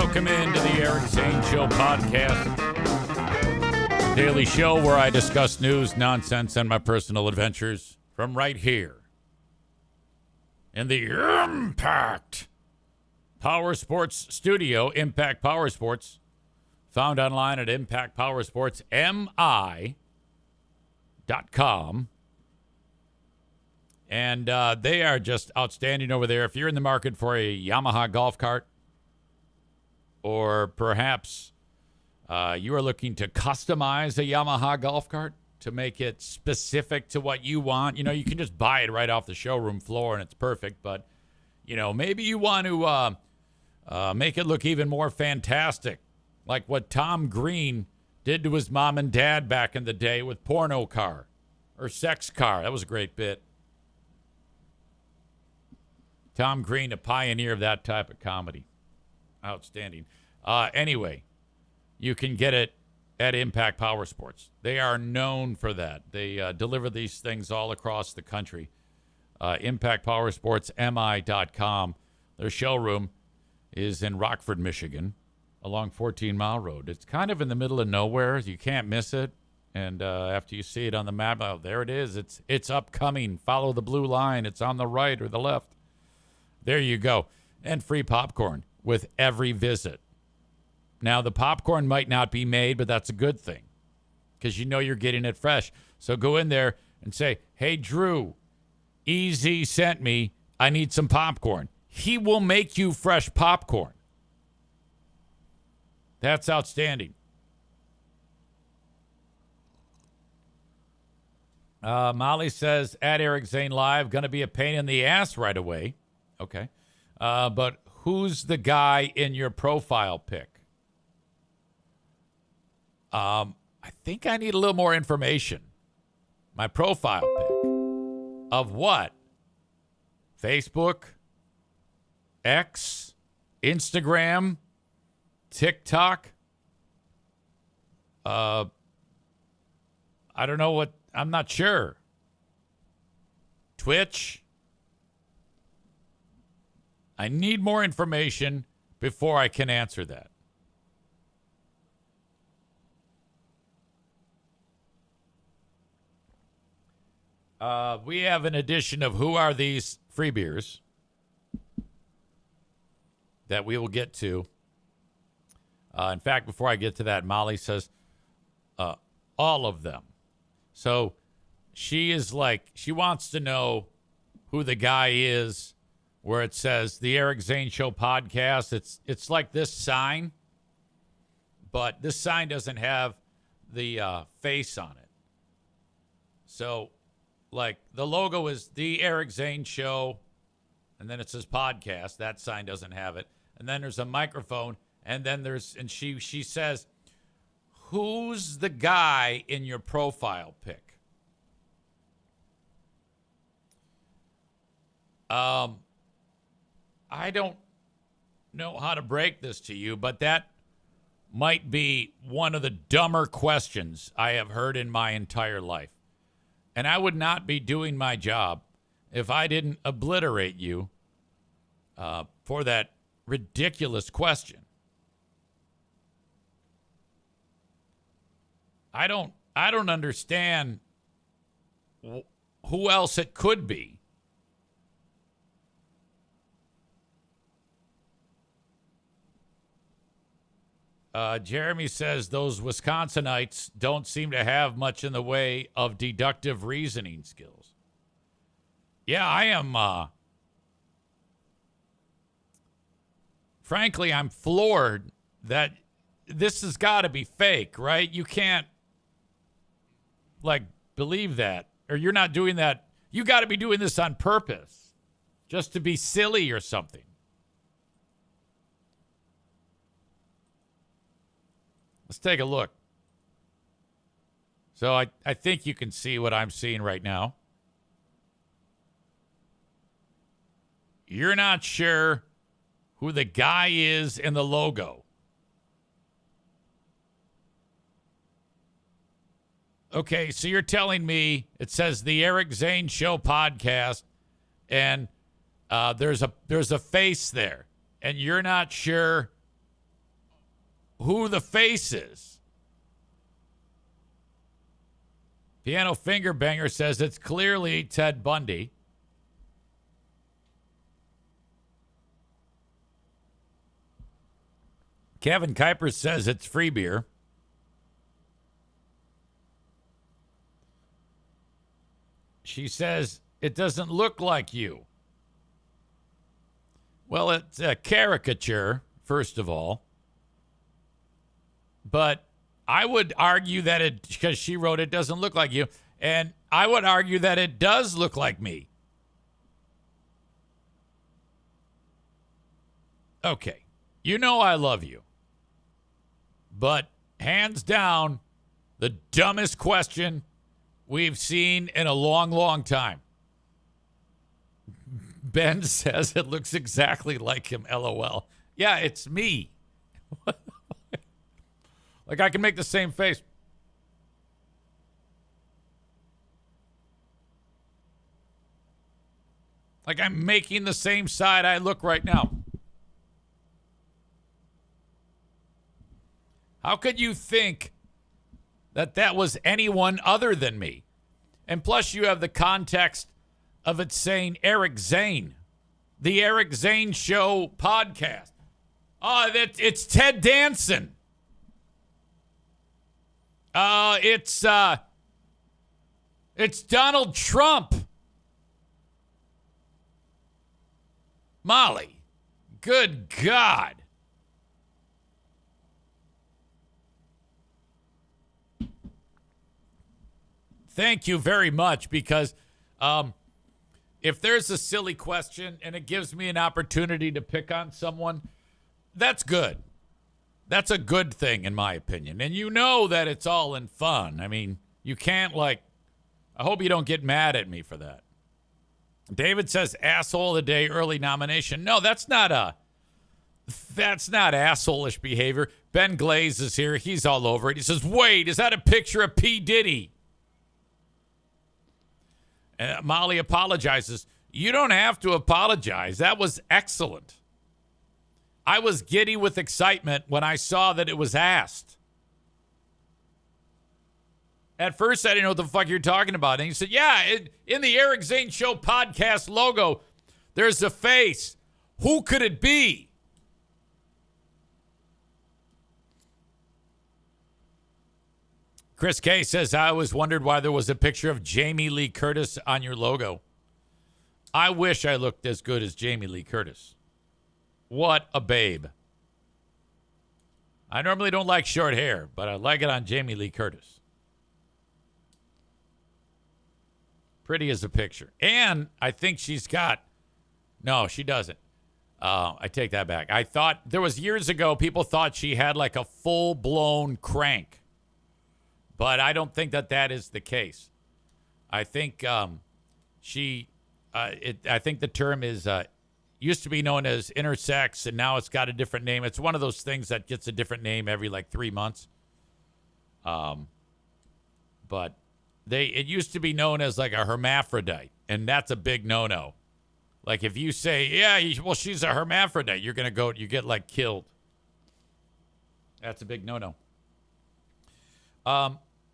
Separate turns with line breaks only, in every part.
Welcome into the Eric Zane Show podcast. Daily show where I discuss news, nonsense, and my personal adventures from right here in the Impact Power Sports studio. Impact Power Sports, found online at impactpowersportsmi.com. And they are just outstanding over there. If you're in the market for a Yamaha golf cart, or perhaps you are looking to customize a Yamaha golf cart to make it specific to what you want. You know, you can just buy it right off the showroom floor and it's perfect. But, you know, maybe you want to make it look even more fantastic, like what Tom Green did to his mom and dad back in the day with Porno Car or Sex Car. That was a great bit. Tom Green, a pioneer of that type of comedy. Outstanding. Anyway, you can get it at Impact Power Sports. They are known for that. They deliver these things all across the country. ImpactPowerSportsMI.com. Their showroom is in Rockford, Michigan, along 14 Mile Road. It's kind of in the middle of nowhere. You can't miss it. And after you see it on the map, oh, there it is. It's upcoming. Follow the blue line. It's on the right or the left. There you go. And free popcorn with every visit. Now, the popcorn might not be made, but that's a good thing because you know you're getting it fresh. So go in there and say, hey, Drew, EZ sent me. I need some popcorn. He will make you fresh popcorn. That's outstanding. Molly says, at Eric Zane Live, going to be a pain in the ass right away. Okay. But who's the guy in your profile pic? I think I need a little more information. My profile pic. Of what? Facebook? X? Instagram? TikTok? I don't know what. I'm not sure. Twitch? I need more information before I can answer that. We have an edition of Who Are These Free Beers that we will get to. In fact, before I get to that, Molly says all of them. So she is like, she wants to know who the guy is where it says the Eric Zane Show podcast. It's like this sign, but this sign doesn't have the face on it. So, like, the logo is the Eric Zane Show, and then it says podcast. That sign doesn't have it. And then there's a microphone, and then she says, who's the guy in your profile pic? I don't know how to break this to you, but that might be one of the dumber questions I have heard in my entire life. And I would not be doing my job if I didn't obliterate you for that ridiculous question. I don't understand who else it could be. Jeremy says those Wisconsinites don't seem to have much in the way of deductive reasoning skills. Yeah, I am. Frankly, I'm floored that this has got to be fake, right? You can't, believe that. Or you're not doing that. You got to be doing this on purpose just to be silly or something. Let's take a look. So I think you can see what I'm seeing right now. You're not sure who the guy is in the logo. Okay, so you're telling me it says the Eric Zane Show podcast, and there's a face there, and you're not sure who the face is. Piano Finger Banger says it's clearly Ted Bundy. Kevin Kuiper says it's free beer. She says it doesn't look like you. Well, it's a caricature, first of all. But I would argue that it, because she wrote it doesn't look like you, and I would argue that it does look like me. Okay, you know I love you. But hands down, the dumbest question we've seen in a long, long time. Ben says it looks exactly like him, LOL. Yeah, it's me. Like I can make the same face. Like I'm making the same side I look right now. How could you think that that was anyone other than me? And plus you have the context of it saying Eric Zane. The Eric Zane Show podcast. Oh, it's Ted Danson. It's Donald Trump. Molly, good God. Thank you very much, because if there's a silly question and it gives me an opportunity to pick on someone, that's good. That's a good thing, in my opinion. And you know that it's all in fun. I mean, you can't, like, I hope you don't get mad at me for that. David says, asshole of the day, early nomination. No, that's not asshole-ish behavior. Ben Glaze is here. He's all over it. He says, wait, is that a picture of P. Diddy? Molly apologizes. You don't have to apologize. That was excellent. I was giddy with excitement when I saw that it was asked. At first, I didn't know what the fuck you're talking about. And he said, yeah, in the Eric Zane Show podcast logo, there's a face. Who could it be? Chris K says, I always wondered why there was a picture of Jamie Lee Curtis on your logo. I wish I looked as good as Jamie Lee Curtis. What a babe. I normally don't like short hair, but I like it on Jamie Lee Curtis. Pretty as a picture. And I think she's got... No, she doesn't. I take that back. I thought... There was years ago, people thought she had like a full-blown crank. But I don't think that is the case. I think I think the term is... used to be known as intersex, and now it's got a different name. It's one of those things that gets a different name every like 3 months. But it used to be known as like a hermaphrodite, and that's a big no-no. Like if you say, yeah, well, she's a hermaphrodite, you get like killed. That's a big no-no.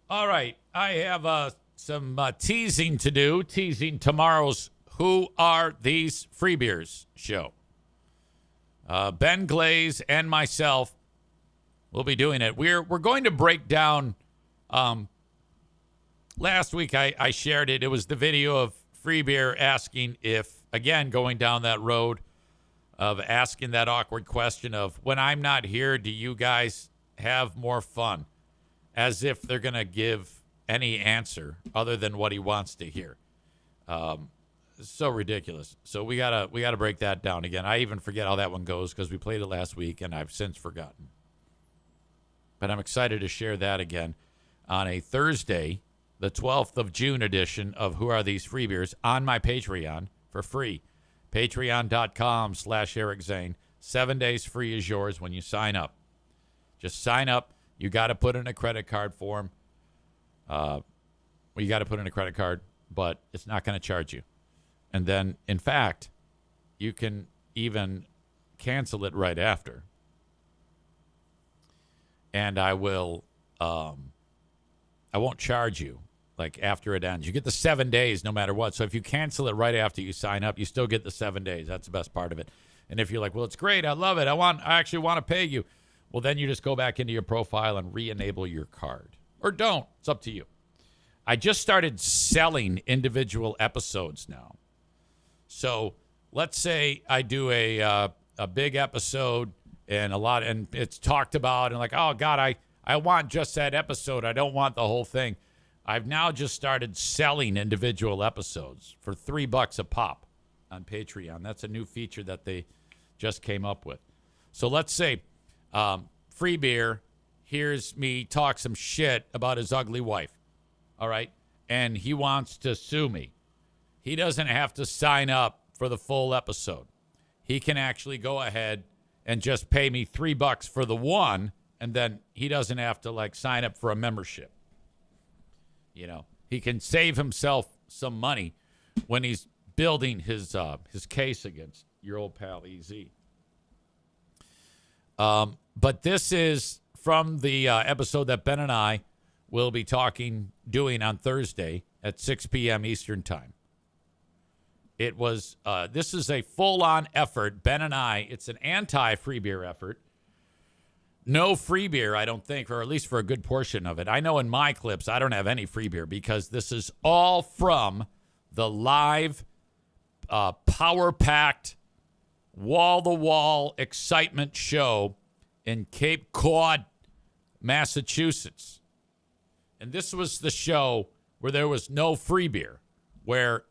All right, I have some teasing to do, teasing tomorrow's Who Are These Free Beers show. Ben Glaze and myself will be doing it. We're going to break down. Last week I shared it. It was the video of Free Beer asking if, again, going down that road of asking that awkward question of, when I'm not here, do you guys have more fun? As if they're going to give any answer other than what he wants to hear. So ridiculous. So we gotta break that down again. I even forget how that one goes because we played it last week and I've since forgotten. But I'm excited to share that again on a Thursday, the 12th of June edition of Who Are These Free Beers on my Patreon for free. Patreon.com/Eric Zane. 7 days free is yours when you sign up. Just sign up. You got to put in a credit card form. You got to put in a credit card, but it's not going to charge you. And then, in fact, you can even cancel it right after. and I won't charge you like after it ends. You get the 7 days no matter what. So if you cancel it right after you sign up, you still get the 7 days. That's the best part of it. And if you're like, well, it's great, I love it, I actually want to pay you, well, then you just go back into your profile and re-enable your card. Or don't. It's up to you. I just started selling individual episodes now. So let's say I do a big episode and it's talked about and like, oh, God, I want just that episode. I don't want the whole thing. I've now just started selling individual episodes for $3 a pop on Patreon. That's a new feature that they just came up with. So let's say Free Beer hears me talk some shit about his ugly wife, all right? And he wants to sue me. He doesn't have to sign up for the full episode. He can actually go ahead and just pay me $3 for the one, and then he doesn't have to, like, sign up for a membership. You know, he can save himself some money when he's building his case against your old pal EZ. But this is from the episode that Ben and I will be doing on Thursday at 6 p.m. Eastern Time. It was, this is a full-on effort. Ben and I, it's an anti-free beer effort. No free beer, I don't think, or at least for a good portion of it. I know in my clips, I don't have any free beer because this is all from the live, power-packed, wall-to-wall excitement show in Cape Cod, Massachusetts. And this was the show where there was no free beer, where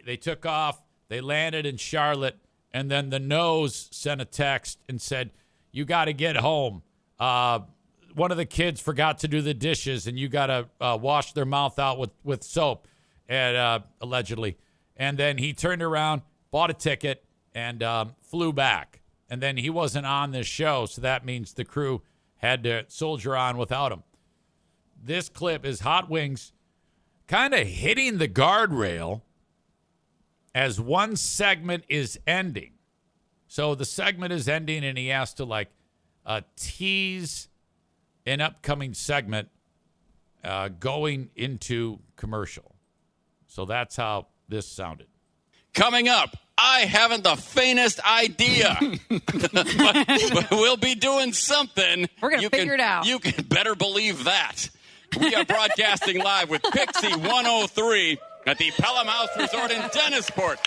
they took off, they landed in Charlotte, and then the nose sent a text and said, you got to get home. One of the kids forgot to do the dishes, and you got to wash their mouth out with soap, and allegedly. And then he turned around, bought a ticket, and flew back. And then he wasn't on this show, so that means the crew had to soldier on without him. This clip is Hot Wings kind of hitting the guardrail as one segment is ending. So the segment is ending, and he has to, like, tease an upcoming segment going into commercial. So that's how this sounded.
Coming up, I haven't the faintest idea, but we'll be doing something.
We're going to figure it out.
You can better believe that. We are broadcasting live with Pixie 103 at the Pelham House Resort in Dennisport,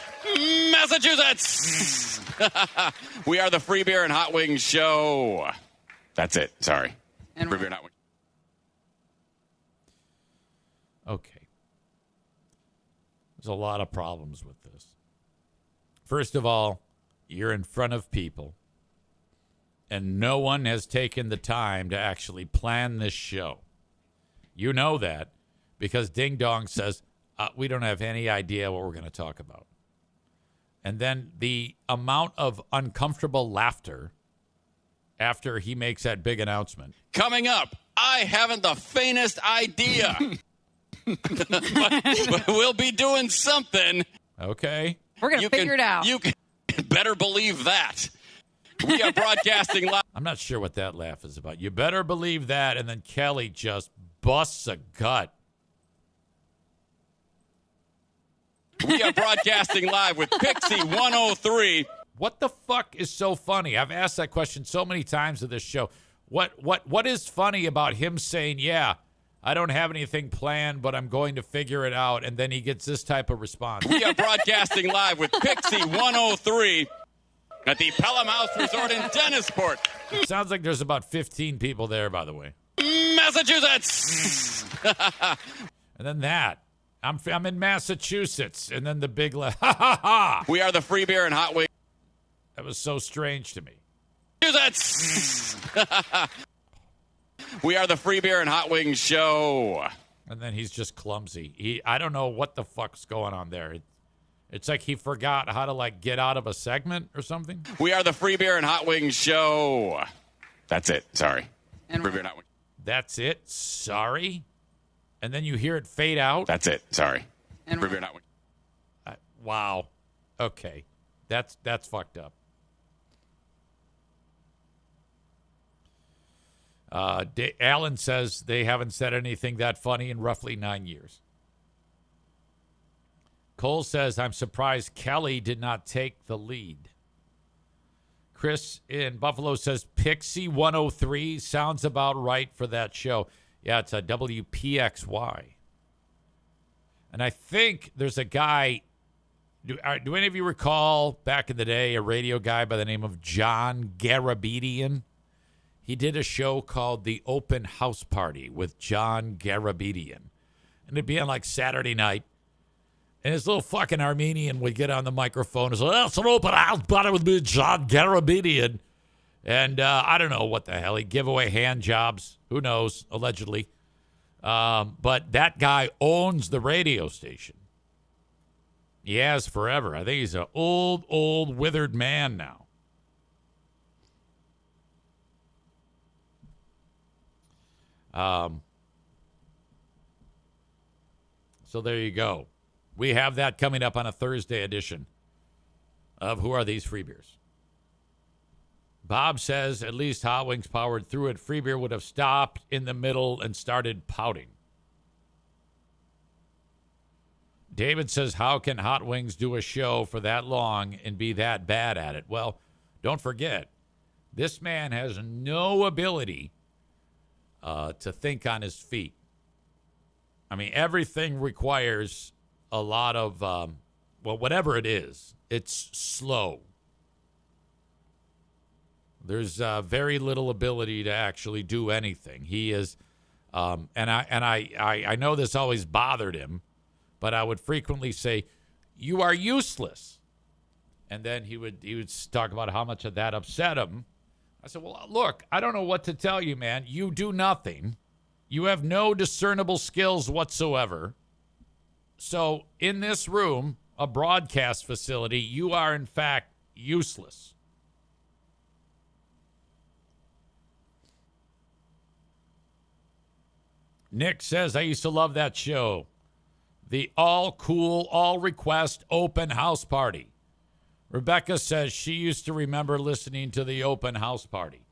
Massachusetts. We are the Free Beer and Hot Wings Show. That's it. Sorry.
And
Free Beer and Hot Wings.
Okay. There's a lot of problems with this. First of all, you're in front of people, and no one has taken the time to actually plan this show. You know that because Ding Dong says, we don't have any idea what we're going to talk about. And then the amount of uncomfortable laughter after he makes that big announcement.
Coming up, I haven't the faintest idea, but we'll be doing something.
Okay.
We're going to figure it out.
You can better believe that. We are broadcasting live.
I'm not sure what that laugh is about. You better believe that. And then Kelly just busts a gut.
We are broadcasting live with Pixie 103.
What the fuck is so funny? I've asked that question so many times of this show. What is funny about him saying, yeah, I don't have anything planned, but I'm going to figure it out, and then he gets this type of response?
We are broadcasting live with Pixie 103 at the Pelham House Resort in Dennisport.
It sounds like there's about 15 people there, by the way.
Massachusetts.
And then that. I'm in Massachusetts, and then the big laugh. Ha ha ha!
We are the Free Beer and Hot Wings.
That was so strange to me.
Massachusetts. We are the Free Beer and Hot Wings Show.
And then he's just clumsy. I don't know what the fuck's going on there. It's like he forgot how to, like, get out of a segment or something.
We are the Free Beer and Hot Wings Show. That's it. Sorry.
And
Free Beer and Hot Wings.
That's it? Sorry? And then you hear it fade out?
That's it. Sorry.
And
Free Beer and Hot Wings.
Wow. Okay. That's fucked up. Alan says they haven't said anything that funny in roughly 9 years. Cole says, I'm surprised Kelly did not take the lead. Chris in Buffalo says, Pixie 103 sounds about right for that show. Yeah, it's a WPXY. And I think there's a guy, do any of you recall back in the day a radio guy by the name of John Garabedian? He did a show called The Open House Party with John Garabedian. And it'd be on like Saturday night. And this little fucking Armenian would get on the microphone and say, it's an open house party with me, John Garabedian. And I don't know what the hell. He'd give away hand jobs. Who knows, allegedly. But that guy owns the radio station. He has forever. I think he's an old, withered man now. So there you go. We have that coming up on a Thursday edition of Who Are These Free Beers? Bob says at least Hot Wings powered through it. Free Beer would have stopped in the middle and started pouting. David says, how can Hot Wings do a show for that long and be that bad at it? Well, don't forget, this man has no ability to think on his feet. I mean, everything requires a lot of, whatever it is, it's slow. There's very little ability to actually do anything. He is, and I know this always bothered him, but I would frequently say, "You are useless," and then he would talk about how much of that upset him. I said, "Well, look, I don't know what to tell you, man. You do nothing. You have no discernible skills whatsoever. So in this room, a broadcast facility, you are in fact useless." Nick says, I used to love that show. The all cool, all request open house party. Rebecca says she used to remember listening to the open house party,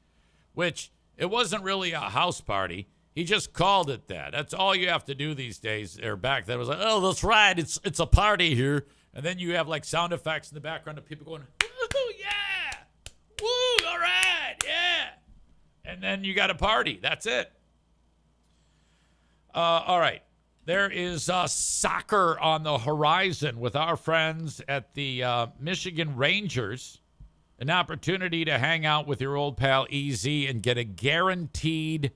which it wasn't really a house party. He just called it that. That's all you have to do these days. Or back then it was like, oh, that's right. It's a party here. And then you have like sound effects in the background of people going, woo, yeah. Woo, all right, yeah. And then you got a party. That's it. All right. There is soccer on the horizon with our friends at the Michigan Rangers. An opportunity to hang out with your old pal EZ and get a guaranteed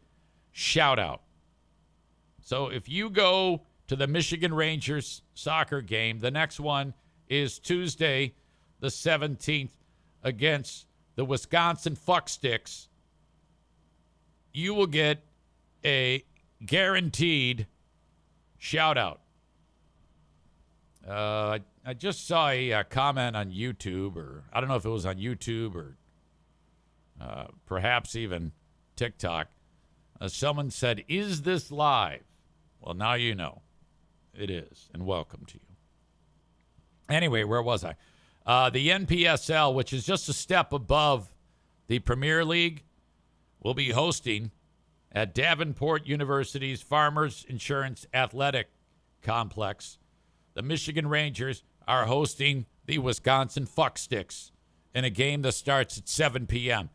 shout out. So if you go to the Michigan Rangers soccer game, the next one is Tuesday, the 17th, against the Wisconsin Fucksticks. You will get a guaranteed shout out. I just saw a comment on YouTube, or I don't know if it was on YouTube or perhaps even TikTok. Someone said, is this live? Well, now you know. It is, and welcome to you. Anyway, where was I? The NPSL, which is just a step above the Premier League, will be hosting at Davenport University's Farmers Insurance Athletic Complex. The Michigan Rangers are hosting the Wisconsin Fucksticks in a game that starts at 7 p.m.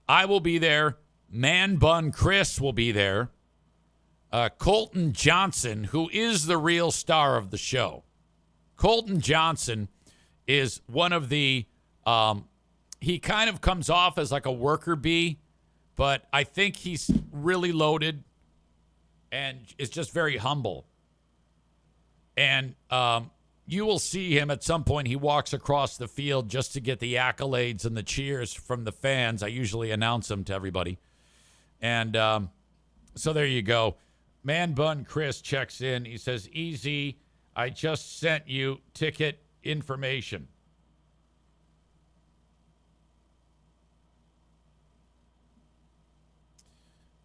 I will be there. Man Bun Chris will be there. Colton Johnson, who is the real star of the show. Colton Johnson is one of the, he kind of comes off as like a worker bee, but I think he's really loaded and is just very humble. And you will see him at some point. He walks across the field just to get the accolades and the cheers from the fans. I usually announce them to everybody. And so there you go. Man Bun Chris checks in. He says, easy, I just sent you ticket information.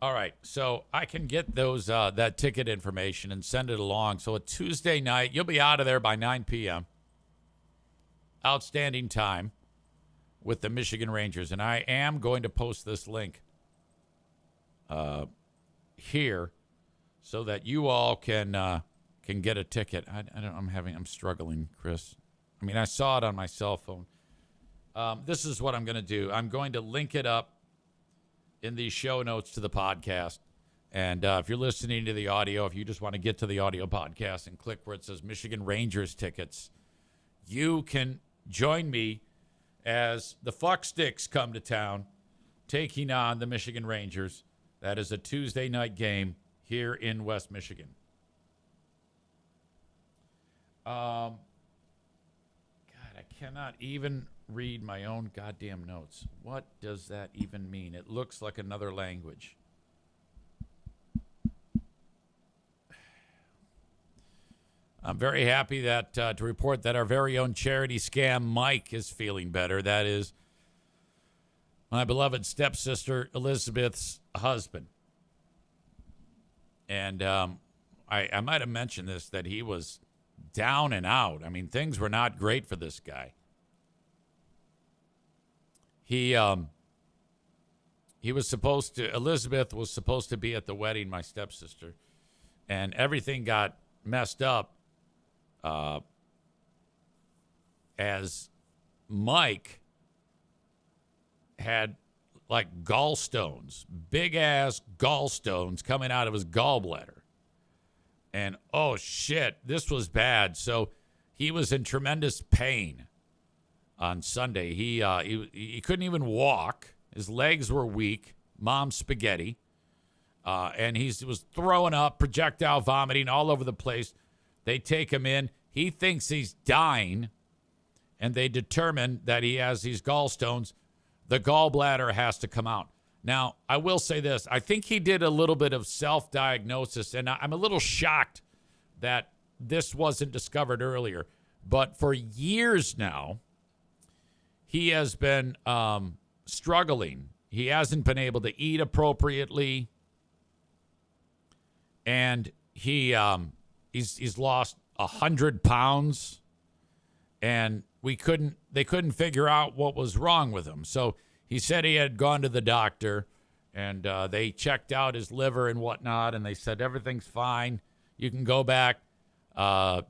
All right, so I can get those that ticket information and send it along. So a Tuesday night, you'll be out of there by 9 p.m. Outstanding time with the Michigan Rangers. And I am going to post this link here so that you all can get a ticket. I'm struggling, Chris. I mean, I saw it on my cell phone. This is what I'm going to do. I'm going to link it up in the show notes to the podcast. And if you're listening to the audio, if you just want to get to the audio podcast and click where it says Michigan Rangers tickets, you can join me as the Fuck Sticks come to town taking on the Michigan Rangers. That is a Tuesday night game here in West Michigan. God, I cannot even read my own goddamn notes. What does that even mean? It looks like another language. I'm very happy that to report that our very own charity scam Mike is feeling better. That is my beloved stepsister Elizabeth's husband. And I might have mentioned this, that he was down and out. I mean, things were not great for this guy. Elizabeth was supposed to be at the wedding, my stepsister, and everything got messed up as Mike had like gallstones, big ass gallstones coming out of his gallbladder. And oh shit, this was bad. So he was in tremendous pain on Sunday. He couldn't even walk. His legs were weak, mom spaghetti. And he was throwing up, projectile vomiting all over the place. They take him in. He thinks he's dying, and they determine that he has these gallstones. The gallbladder has to come out. Now, I will say this. I think he did a little bit of self-diagnosis, and I'm a little shocked that this wasn't discovered earlier. But for years now, he has been struggling. He hasn't been able to eat appropriately, and he's lost 100 pounds, and they couldn't figure out what was wrong with him. So he said he had gone to the doctor, and they checked out his liver and whatnot, and they said everything's fine. You can go back to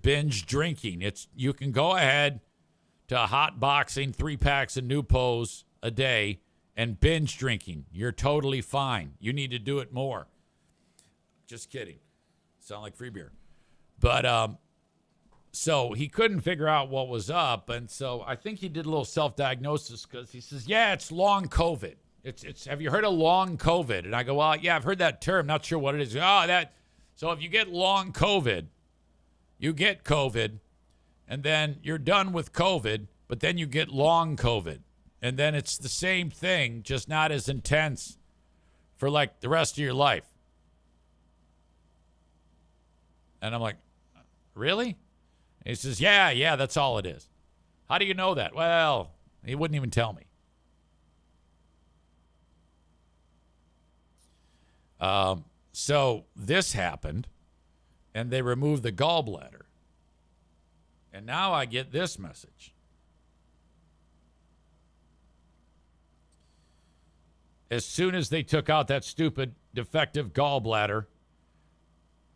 binge drinking. You can go ahead to hot boxing 3 packs of Newpos a day and binge drinking. You're totally fine. You need to do it more. Just kidding. Sound like free beer. But so he couldn't figure out what was up, and so I think he did a little self-diagnosis because he says, "Yeah, it's long COVID. It's. Have you heard of long COVID?" And I go, "Well, yeah, I've heard that term. Not sure what it is." So if you get long COVID, you get COVID, and then you're done with COVID, but then you get long COVID, and then it's the same thing, just not as intense for like the rest of your life. And I'm like, really? And he says, yeah, that's all it is. How do you know that? Well, he wouldn't even tell me. So this happened, and they removed the gallbladder. And now I get this message. As soon as they took out that stupid defective gallbladder,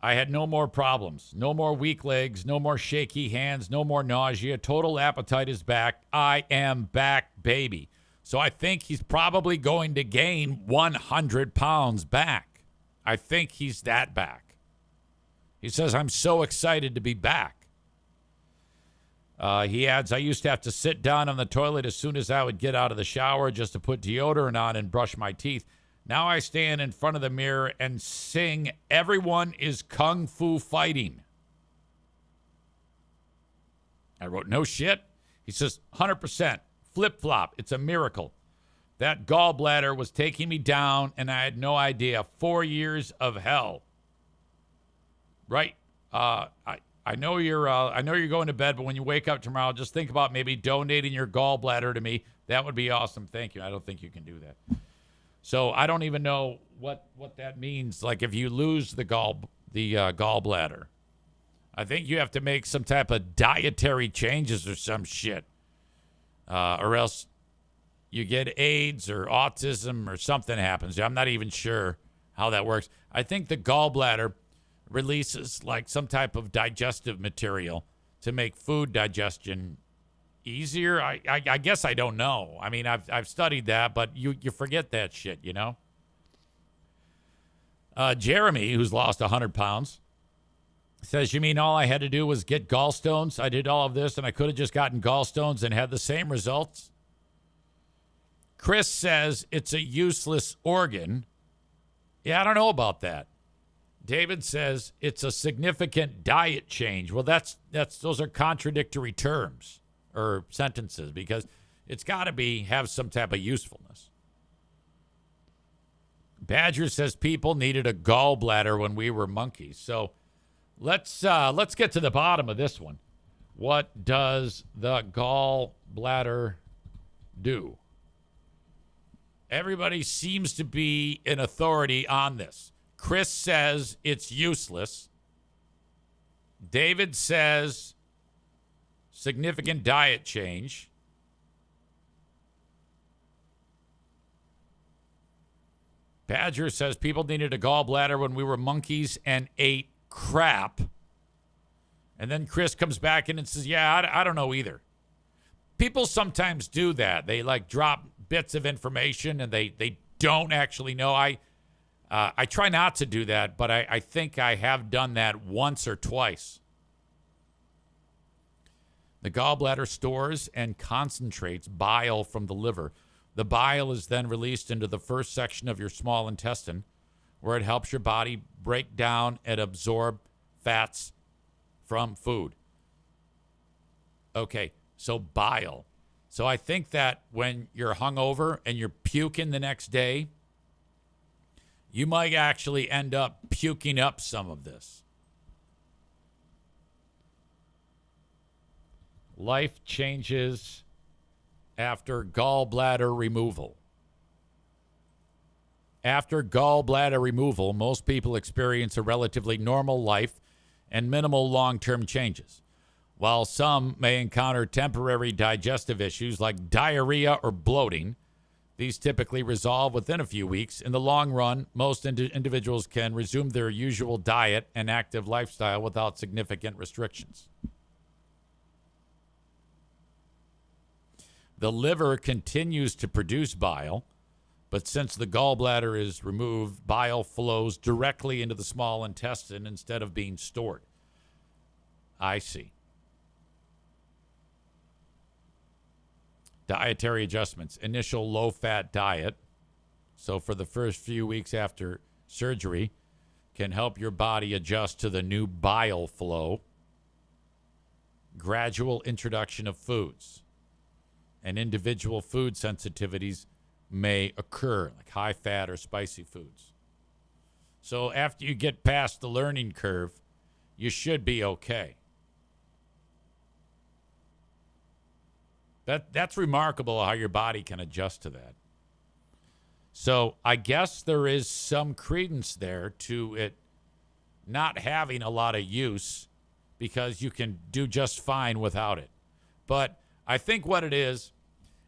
I had no more problems, no more weak legs, no more shaky hands, no more nausea. Total appetite is back. I am back, baby. So I think he's probably going to gain 100 pounds back. I think he's that back. He says, I'm so excited to be back. He adds, I used to have to sit down on the toilet as soon as I would get out of the shower just to put deodorant on and brush my teeth. Now I stand in front of the mirror and sing, Everyone is Kung Fu Fighting. I wrote, no shit. He says, 100%, flip-flop. It's a miracle. That gallbladder was taking me down, and I had no idea. 4 years of hell. Right? I know you're going to bed, but when you wake up tomorrow, just think about maybe donating your gallbladder to me. That would be awesome. Thank you. I don't think you can do that. So I don't even know what that means. Like if you lose the gallbladder, I think you have to make some type of dietary changes or some shit, or else you get AIDS or autism or something happens. I'm not even sure how that works. I think the gallbladder releases like some type of digestive material to make food digestion easier. I guess I don't know. I mean, I've studied that, but you forget that shit, you know? Jeremy, who's lost 100 pounds, says, you mean all I had to do was get gallstones? I did all of this, and I could have just gotten gallstones and had the same results? Chris says it's a useless organ. Yeah, I don't know about that. David says it's a significant diet change. Well, those are contradictory terms or sentences because it's got to have some type of usefulness. Badger says people needed a gallbladder when we were monkeys. So let's get to the bottom of this one. What does the gallbladder do? Everybody seems to be an authority on this. Chris says it's useless. David says significant diet change. Badger says people needed a gallbladder when we were monkeys and ate crap. And then Chris comes back in and says, yeah, I don't know either. People sometimes do that. They like drop bits of information and they don't actually know. I try not to do that, but I think I have done that once or twice. The gallbladder stores and concentrates bile from the liver. The bile is then released into the first section of your small intestine, where it helps your body break down and absorb fats from food. Okay, so bile. So I think that when you're hungover and you're puking the next day, you might actually end up puking up some of this. Life changes after gallbladder removal. After gallbladder removal, most people experience a relatively normal life and minimal long-term changes. While some may encounter temporary digestive issues like diarrhea or bloating, these typically resolve within a few weeks. In the long run, most individuals can resume their usual diet and active lifestyle without significant restrictions. The liver continues to produce bile, but since the gallbladder is removed, bile flows directly into the small intestine instead of being stored. I see. Dietary adjustments. Initial low-fat diet, so for the first few weeks after surgery, can help your body adjust to the new bile flow. Gradual introduction of foods. And individual food sensitivities may occur, like high-fat or spicy foods. So after you get past the learning curve, you should be okay. That's remarkable how your body can adjust to that. So I guess there is some credence there to it not having a lot of use because you can do just fine without it. But I think what it is,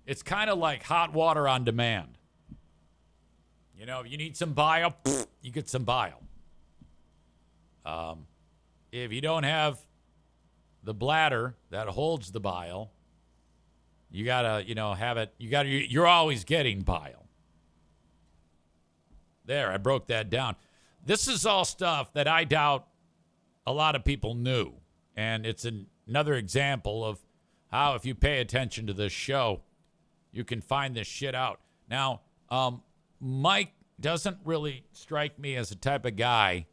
it's kind of like hot water on demand. You know, if you need some bile, you get some bile. If you don't have the bladder that holds the bile, you gotta, have it. You're always getting bile. There, I broke that down. This is all stuff that I doubt a lot of people knew, and it's another example of how, if you pay attention to this show, you can find this shit out. Now, Mike doesn't really strike me as the type of guy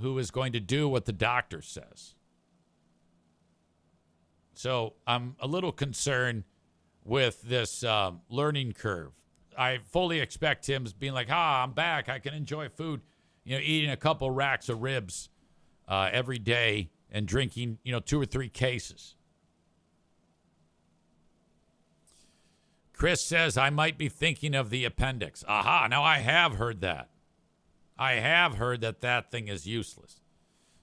who is going to do what the doctor says. So I'm a little concerned with this learning curve. I fully expect him being like, I'm back. I can enjoy food. Eating a couple racks of ribs every day and drinking, 2 or 3 cases. Chris says, I might be thinking of the appendix. Aha, now I have heard that. I have heard that thing is useless.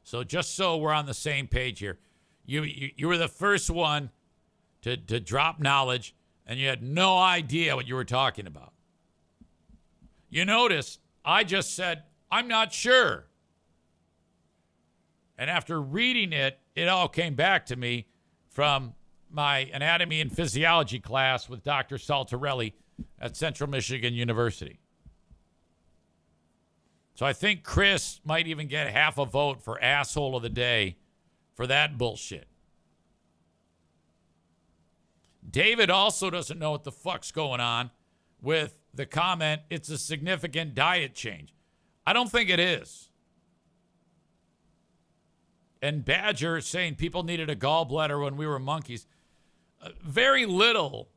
So just so we're on the same page here, you were the first one to drop knowledge and you had no idea what you were talking about. You notice I just said, I'm not sure. And after reading it, it all came back to me from my anatomy and physiology class with Dr. Saltarelli at Central Michigan University. So I think Chris might even get half a vote for asshole of the day for that bullshit. David also doesn't know what the fuck's going on with the comment, it's a significant diet change. I don't think it is. And Badger saying people needed a gallbladder when we were monkeys. Very little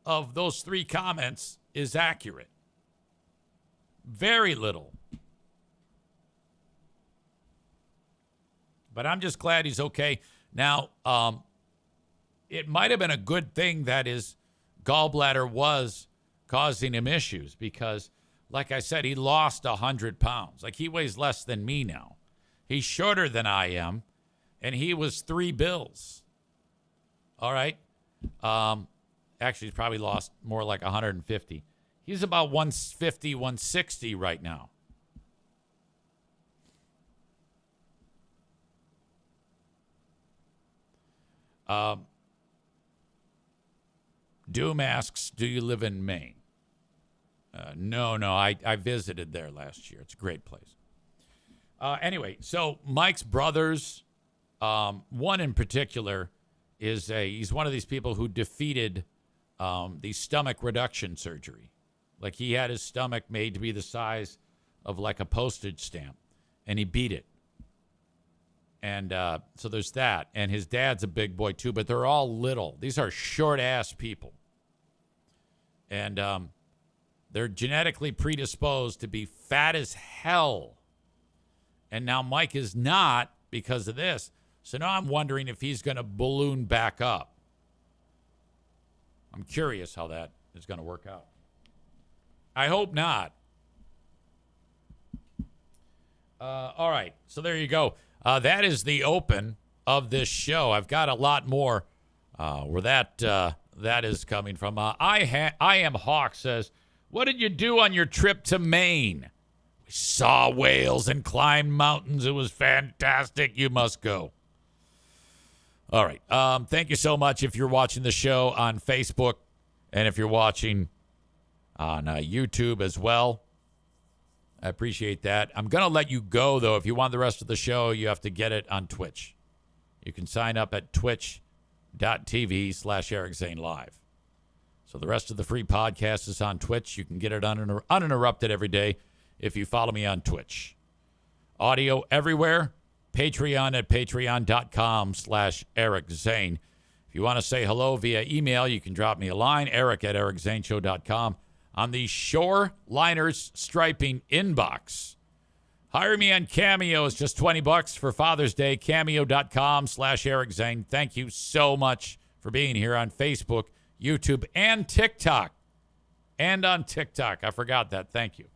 of those three comments is accurate. Very little. But I'm just glad he's okay. Now, it might have been a good thing that his gallbladder was causing him issues because, like I said, he lost 100 pounds. Like, he weighs less than me now. He's shorter than I am, and he was 3 bills. All right? Actually, he's probably lost more like 150. He's about 150, 160 right now. Doom asks, do you live in Maine? No, I visited there last year. It's a great place. Anyway, so Mike's brothers, one in particular, he's one of these people who defeated the stomach reduction surgery. Like, he had his stomach made to be the size of like a postage stamp, and he beat it. And so there's that. And his dad's a big boy too, but they're all little. These are short-ass people. And they're genetically predisposed to be fat as hell. And now Mike is not because of this. So now I'm wondering if he's going to balloon back up. I'm curious how that is going to work out. I hope not. All right. So there you go. That is the open of this show. I've got a lot more where that is coming from. I Am Hawk says, what did you do on your trip to Maine? We saw whales and climbed mountains. It was fantastic. You must go. All right. Thank you so much if you're watching the show on Facebook and if you're watching on YouTube as well. I appreciate that. I'm going to let you go, though. If you want the rest of the show, you have to get it on Twitch. You can sign up at twitch.tv/Eric Zane Live. So the rest of the free podcast is on Twitch. You can get it uninterrupted every day if you follow me on Twitch. Audio everywhere. Patreon at patreon.com/Eric Zane. If you want to say hello via email, you can drop me a line, eric@ericzaneshow.com. On the Shoreliners Striping inbox. Hire me on Cameo. It's just $20 for Father's Day. Cameo.com/Eric Zane. Thank you so much for being here on Facebook, YouTube, and TikTok. And on TikTok. I forgot that. Thank you.